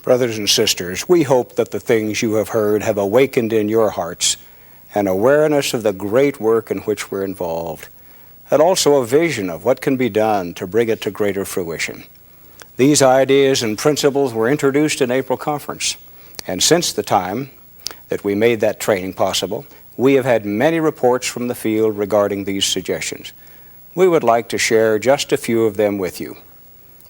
Brothers and sisters, we hope that the things you have heard have awakened in your hearts an awareness of the great work in which we're involved, and also a vision of what can be done to bring it to greater fruition. These ideas and principles were introduced in April conference, and since the time that we made that training possible, we have had many reports from the field regarding these suggestions. We would like to share just a few of them with you.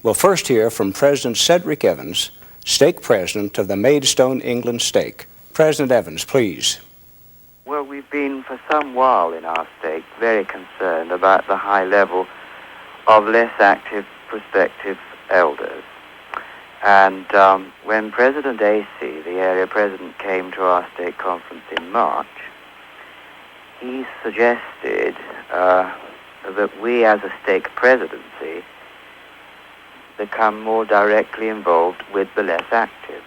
We'll first hear from President Cedric Evans, Stake President of the Maidstone, England Stake. President Evans, please. Well, we've been for some while in our stake very concerned about the high level of less active prospective elders. And when President Acey, the area president, came to our stake conference in March, he suggested that we as a stake presidency become more directly involved with the less active.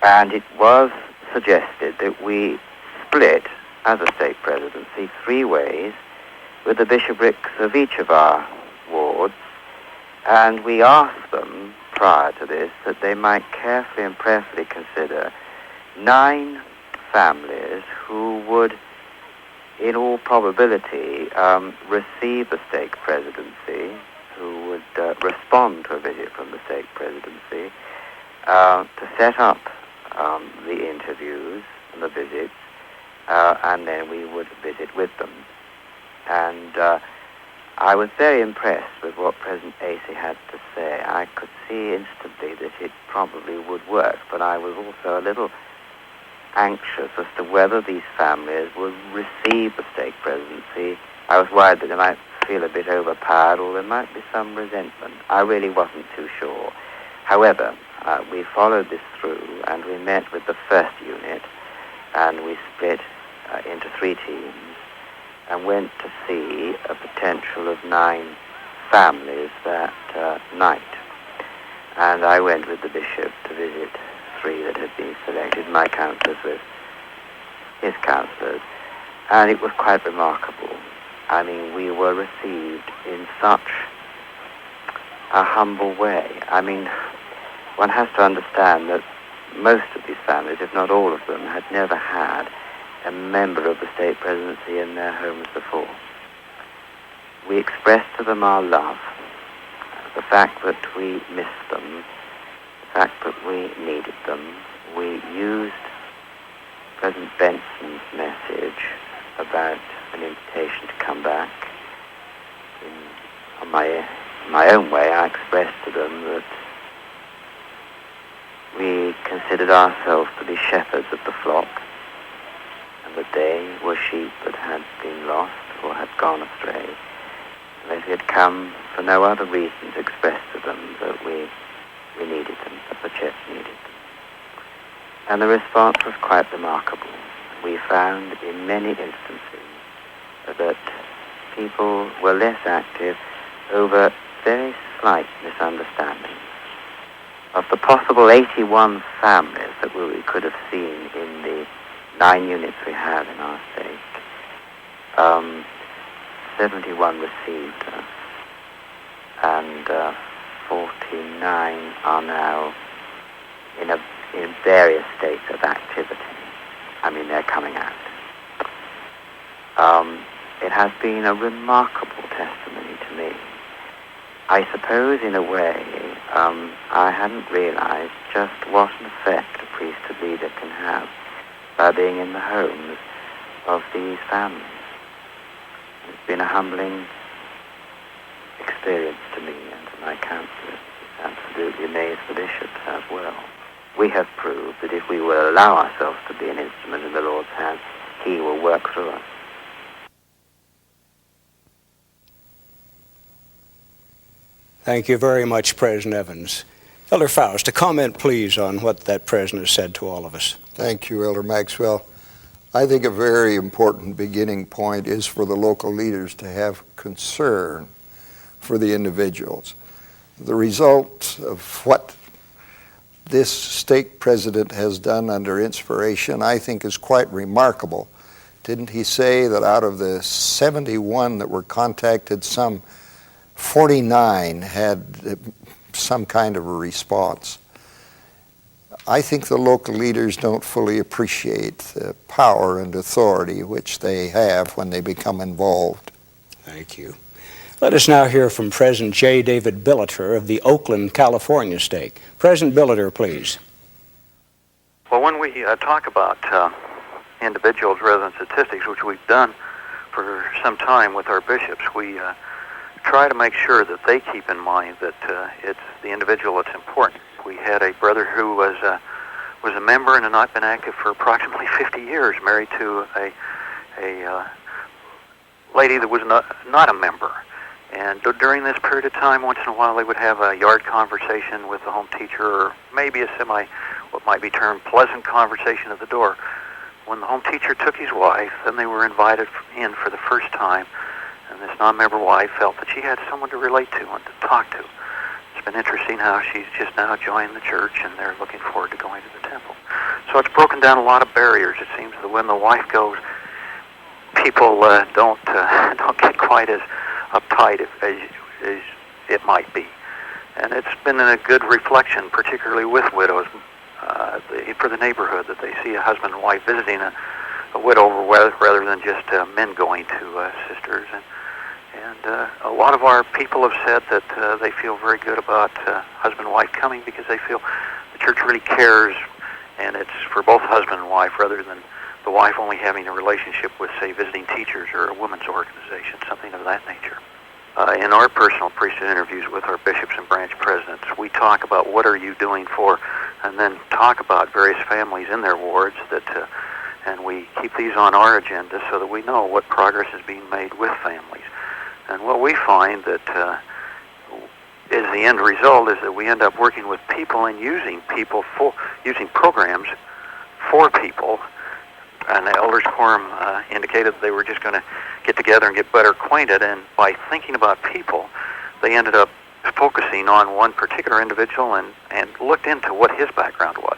And it was suggested that we split as a stake presidency 3 ways with the bishoprics of each of our wards, and we asked them prior to this that they might carefully and prayerfully consider 9 families who would in all probability receive the stake presidency, who would respond to a visit from the stake presidency, to set up the interviews and the visits, and then we would visit with them. And I was very impressed with what President Acey had to say. I could see instantly that it probably would work, but I was also a little anxious as to whether these families would receive the stake presidency. I was worried that they might feel a bit overpowered or there might be some resentment. I really wasn't too sure. However, we followed this through and we met with the first unit and we split into 3 teams and went to see a potential of 9 families that night. And I went with the bishop to visit 3 that had been selected, my councillors with his councillors, and it was quite remarkable. I mean, we were received in such a humble way. I mean, one has to understand that most of these families, if not all of them, had never had a member of the stake presidency in their homes before. We expressed to them our love, the fact that we missed them, the fact that we needed them. We used President Benson's message about an invitation to come back. On my own way, I expressed to them that we considered ourselves to be shepherds of the flock, and that they were sheep that had been lost or had gone astray, and that we had come for no other reason to express to them that we needed them, that the church needed them. And the response was quite remarkable. We found in many instances that people were less active over very slight misunderstandings. Of the possible 81 families that we could have seen in the 9 units we have in our stake, 71 received us, and 49 are now in various states of activity. I mean, they're coming out. It has been a remarkable testimony to me. I suppose, in a way, I hadn't realized just what an effect a priesthood leader can have by being in the homes of these families. It's been a humbling experience to me and to my councillors. It's absolutely amazed the bishops as well. We have proved that if we will allow ourselves to be an instrument in the Lord's hands, He will work through us. Thank you very much, President Evans. Elder Faust, a comment, please, on what that president has said to all of us. Thank you, Elder Maxwell. I think a very important beginning point is for the local leaders to have concern for the individuals. The result of what this stake president has done under inspiration, I think, is quite remarkable. Didn't he say that out of the 71 that were contacted, some 49 had some kind of a response? I think the local leaders don't fully appreciate the power and authority which they have when they become involved. Thank you. Let us now hear from President J. David Billiter of the Oakland, California stake. President Billiter, please. Well, when we talk about individuals rather than statistics, which we've done for some time with our bishops, we try to make sure that they keep in mind that it's the individual that's important. We had a brother who was a member and had not been active for approximately 50 years, married to a lady that was not a member. And during this period of time, once in a while, they would have a yard conversation with the home teacher, or maybe a what might be termed pleasant conversation at the door. When the home teacher took his wife, then they were invited in for the first time, and this non-member wife felt that she had someone to relate to and to talk to. It's been interesting how she's just now joined the church, and they're looking forward to going to the temple. So it's broken down a lot of barriers. It seems that when the wife goes, people don't get quite as uptight as it might be. And it's been a good reflection, particularly with widows, for the neighborhood, that they see a husband and wife visiting a widow rather than just men going to sisters. And a lot of our people have said that they feel very good about husband and wife coming because they feel the church really cares, and it's for both husband and wife rather than the wife only having a relationship with, say, visiting teachers or a women's organization, something of that nature. In our personal priesthood interviews with our bishops and branch presidents, we talk about what are you doing for, and then talk about various families in their wards and we keep these on our agenda so that we know what progress is being made with families. And what we find that is the end result is that we end up working with people and using programs for people. And the Elders Quorum indicated that they were just going to get together and get better acquainted, and by thinking about people, they ended up focusing on one particular individual and looked into what his background was,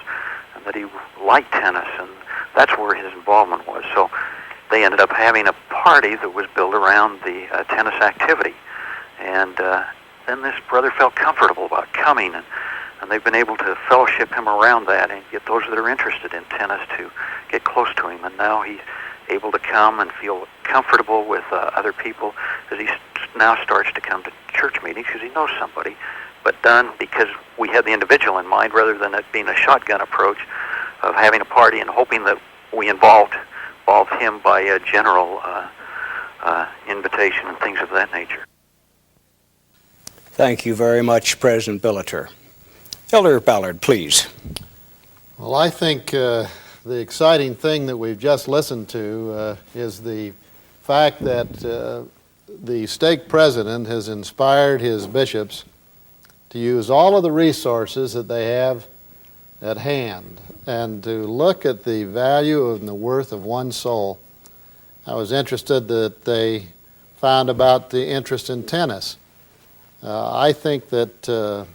and that he liked tennis, and that's where his involvement was. So they ended up having a party that was built around the tennis activity, and then this brother felt comfortable about coming, and they've been able to fellowship him around that and get those that are interested in tennis to get close to him. And now he's able to come and feel comfortable with other people as he now starts to come to church meetings because he knows somebody, but done because we had the individual in mind rather than it being a shotgun approach of having a party and hoping that we involved him by a general invitation and things of that nature. Thank you very much, President Billiter. Elder Ballard, please. Well, I think the exciting thing that we've just listened to is the fact that the stake president has inspired his bishops to use all of the resources that they have at hand and to look at the value and the worth of one soul. I was interested that they found about the interest in tennis. I think that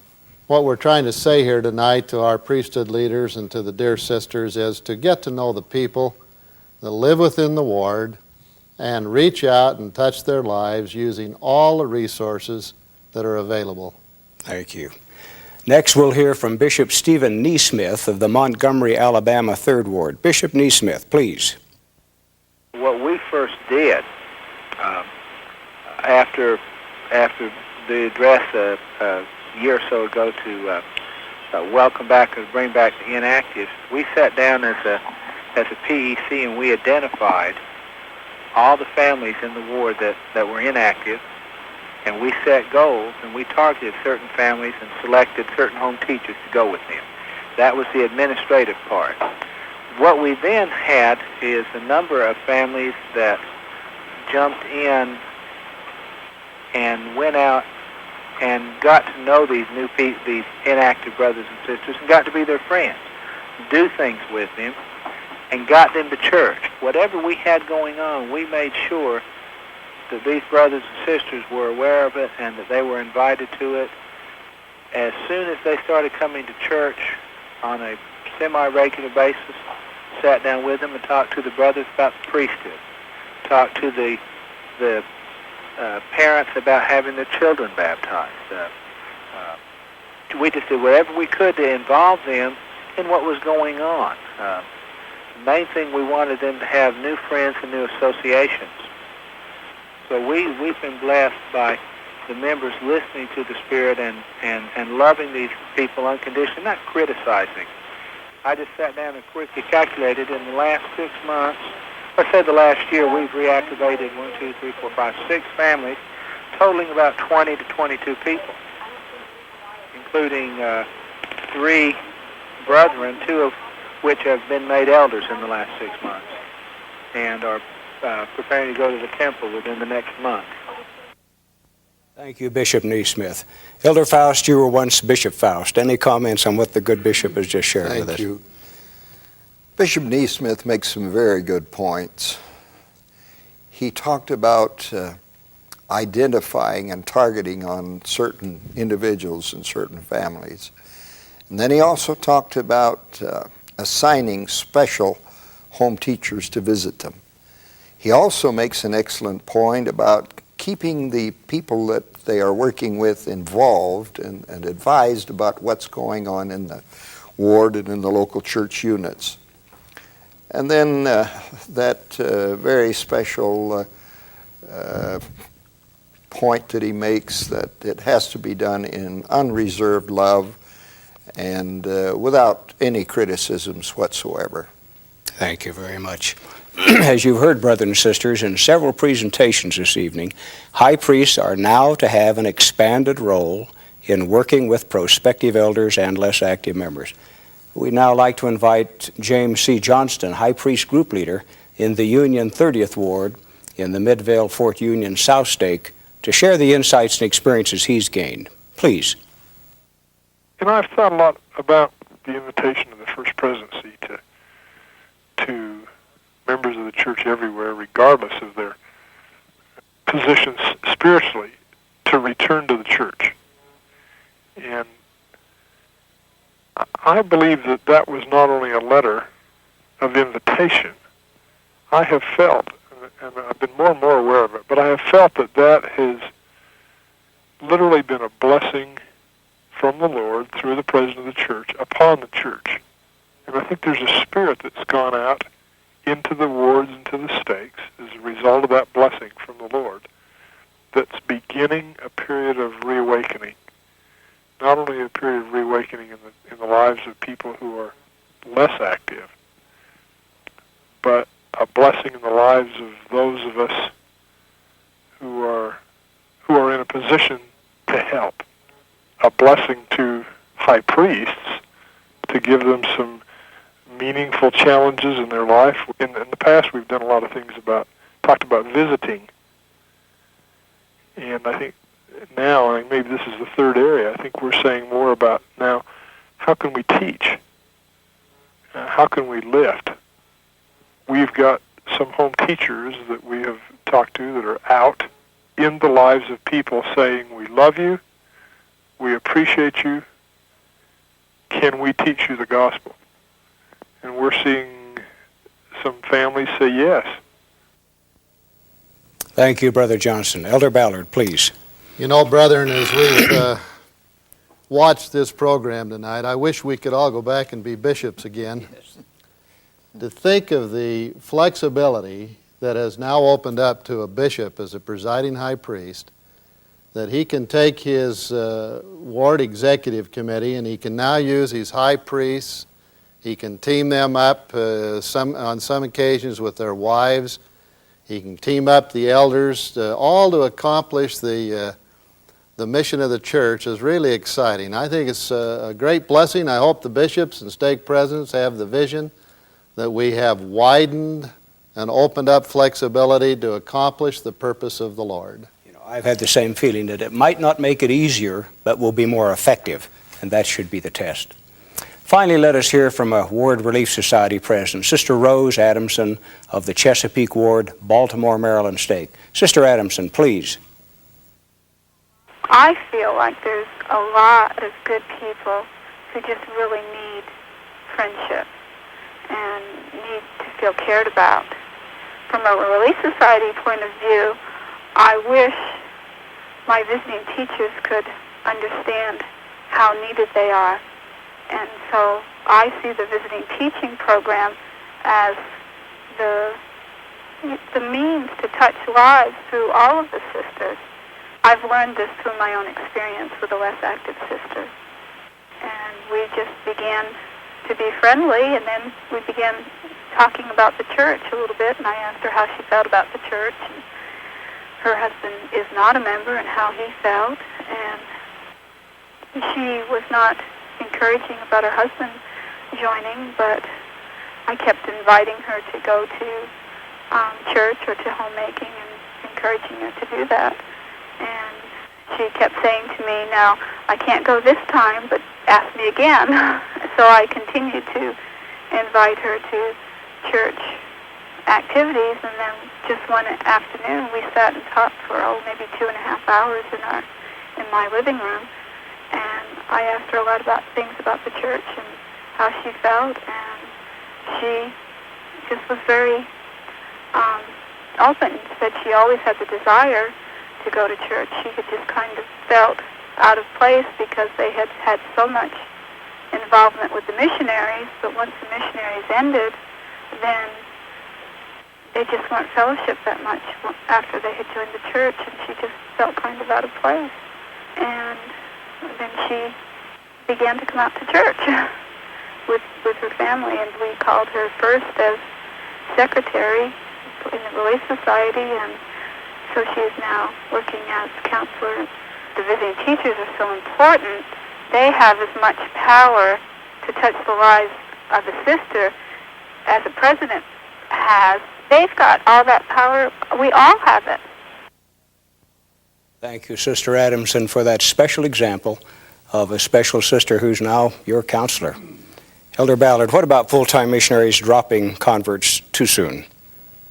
what we're trying to say here tonight to our priesthood leaders and to the dear sisters is to get to know the people that live within the ward and reach out and touch their lives using all the resources that are available. Thank you. Next, we'll hear from Bishop Stephen Neesmith of the Montgomery, Alabama 3rd Ward. Bishop Neesmith, please. What we first did after the address a year or so ago to welcome back and bring back the inactives, we sat down as a PEC and we identified all the families in the ward that were inactive, and we set goals and we targeted certain families and selected certain home teachers to go with them. That was the administrative part. What we then had is a number of families that jumped in and went out and got to know these inactive brothers and sisters and got to be their friends, do things with them, and got them to church. Whatever we had going on, we made sure that these brothers and sisters were aware of it and that they were invited to it. As soon as they started coming to church on a semi-regular basis, sat down with them and talked to the brothers about the priesthood, talked to the parents about having their children baptized. We just did whatever we could to involve them in what was going on. The main thing, we wanted them to have new friends and new associations. So we've been blessed by the members listening to the Spirit and loving these people unconditionally, not criticizing. I just sat down and quickly calculated in the last 6 months, I said the last year, we've reactivated 6 families, totaling about 20 to 22 people, including 3 brethren, 2 of which have been made elders in the last 6 months and are preparing to go to the temple within the next month. Thank you, Bishop Neesmith. Elder Faust, you were once Bishop Faust. Any comments on what the good bishop has just shared with us? Thank you. Bishop Neesmith makes some very good points. He talked about identifying and targeting on certain individuals and certain families. And then he also talked about assigning special home teachers to visit them. He also makes an excellent point about keeping the people that they are working with involved and advised about what's going on in the ward and in the local church units. And then that very special point that he makes, that it has to be done in unreserved love and without any criticisms whatsoever. Thank you very much. As you've heard, brothers and sisters, in several presentations this evening, high priests are now to have an expanded role in working with prospective elders and less active members. We'd now like to invite James C. Johnston, High Priest Group Leader in the Union 30th Ward in the Midvale-Fort Union South Stake, to share the insights and experiences he's gained. Please. And I've thought a lot about the invitation of the First Presidency to members of the church everywhere, regardless of their positions spiritually, to return to the church. And I believe that that was not only a letter of invitation. I have felt, and I've been more and more aware of it, but I have felt that that has literally been a blessing from the Lord through the President of the church upon the church. And I think there's a spirit that's gone out into the wards, into the stakes, as a result of that blessing from the Lord, that's beginning a period of reawakening. Not only a period of reawakening in the lives of people who are less active, but a blessing in the lives of those of us who are in a position to help. A blessing to high priests to give them some meaningful challenges in their life. In the past, we've done a lot of things talked about visiting. And I think now, and maybe this is the third area, I think we're saying more about now, how can we teach? How can we lift? We've got some home teachers that we have talked to that are out in the lives of people saying, we love you, we appreciate you, can we teach you the gospel? And we're seeing some families say yes. Thank you, Brother Johnson. Elder Ballard, please. You know, brethren, as we've watched this program tonight, I wish we could all go back and be bishops again. Yes. To think of the flexibility that has now opened up to a bishop as a presiding high priest, that he can take his ward executive committee and he can now use his high priests. He can team them up on some occasions with their wives. He can team up the elders, all to accomplish the mission of the church is really exciting. I think it's a great blessing. I hope the bishops and stake presidents have the vision that we have widened and opened up flexibility to accomplish the purpose of the Lord. You know, I've had the same feeling that it might not make it easier, but will be more effective, and that should be the test. Finally, let us hear from a Ward Relief Society president, Sister Rose Adamson of the Chesapeake Ward, Baltimore, Maryland Stake. Sister Adamson, please. I feel like there's a lot of good people who just really need friendship and need to feel cared about. From a Relief Society point of view, I wish my visiting teachers could understand how needed they are And so I see the visiting teaching program as the means to touch lives through all of the sisters. I've learned this through my own experience with a less active sister. And we just began to be friendly, and then we began talking about the church a little bit, and I asked her how she felt about the church. And her husband is not a member, and how he felt. And she was not encouraging about her husband joining, but I kept inviting her to go to church or to homemaking and encouraging her to do that. And she kept saying to me, now, I can't go this time, but ask me again. So I continued to invite her to church activities, and then just one afternoon we sat and talked for, maybe 2.5 hours in my living room. And I asked her a lot about things about the church and how she felt, and she just was very open. Said she always had the desire to go to church. She had just kind of felt out of place because they had had so much involvement with the missionaries, but once the missionaries ended, then they just weren't fellowship that much after they had joined the church, and she just felt kind of out of place. And then she began to come out to church with her family, and we called her first as secretary in the Relief Society, and so she is now working as counselor. The visiting teachers are so important. They have as much power to touch the lives of a sister as a president has. They've got all that power. We all have it. Thank you, Sister Adamson, for that special example of a special sister who's now your counselor. Elder Ballard, what about full-time missionaries dropping converts too soon?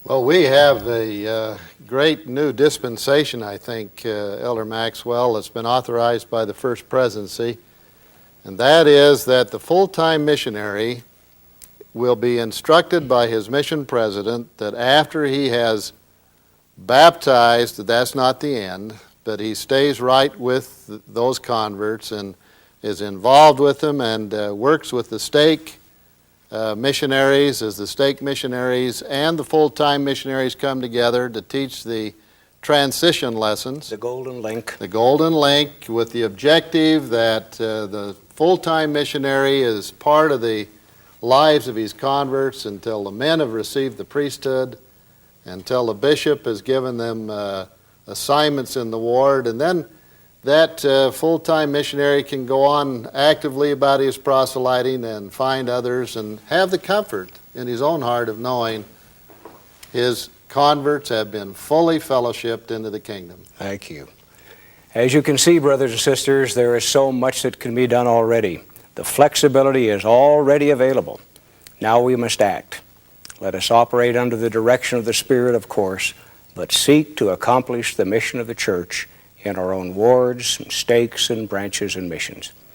Well, we have a great new dispensation, I think, Elder Maxwell, that's been authorized by the First Presidency, and that is that the full-time missionary will be instructed by his mission president that after he has baptized, that's not the end, but he stays right with those converts and is involved with them and works with the stake missionaries as the stake missionaries and the full-time missionaries come together to teach the transition lessons. The Golden Link. The Golden Link, with the objective that the full-time missionary is part of the lives of his converts until the men have received the priesthood, until the bishop has given them assignments in the ward, and then that full-time missionary can go on actively about his proselyting and find others and have the comfort in his own heart of knowing his converts have been fully fellowshipped into the kingdom. Thank you. As you can see, brothers and sisters, there is so much that can be done already. The flexibility is already available. Now we must act. Let us operate under the direction of the Spirit, of course, but seek to accomplish the mission of the church in our own wards, and stakes, and branches, and missions.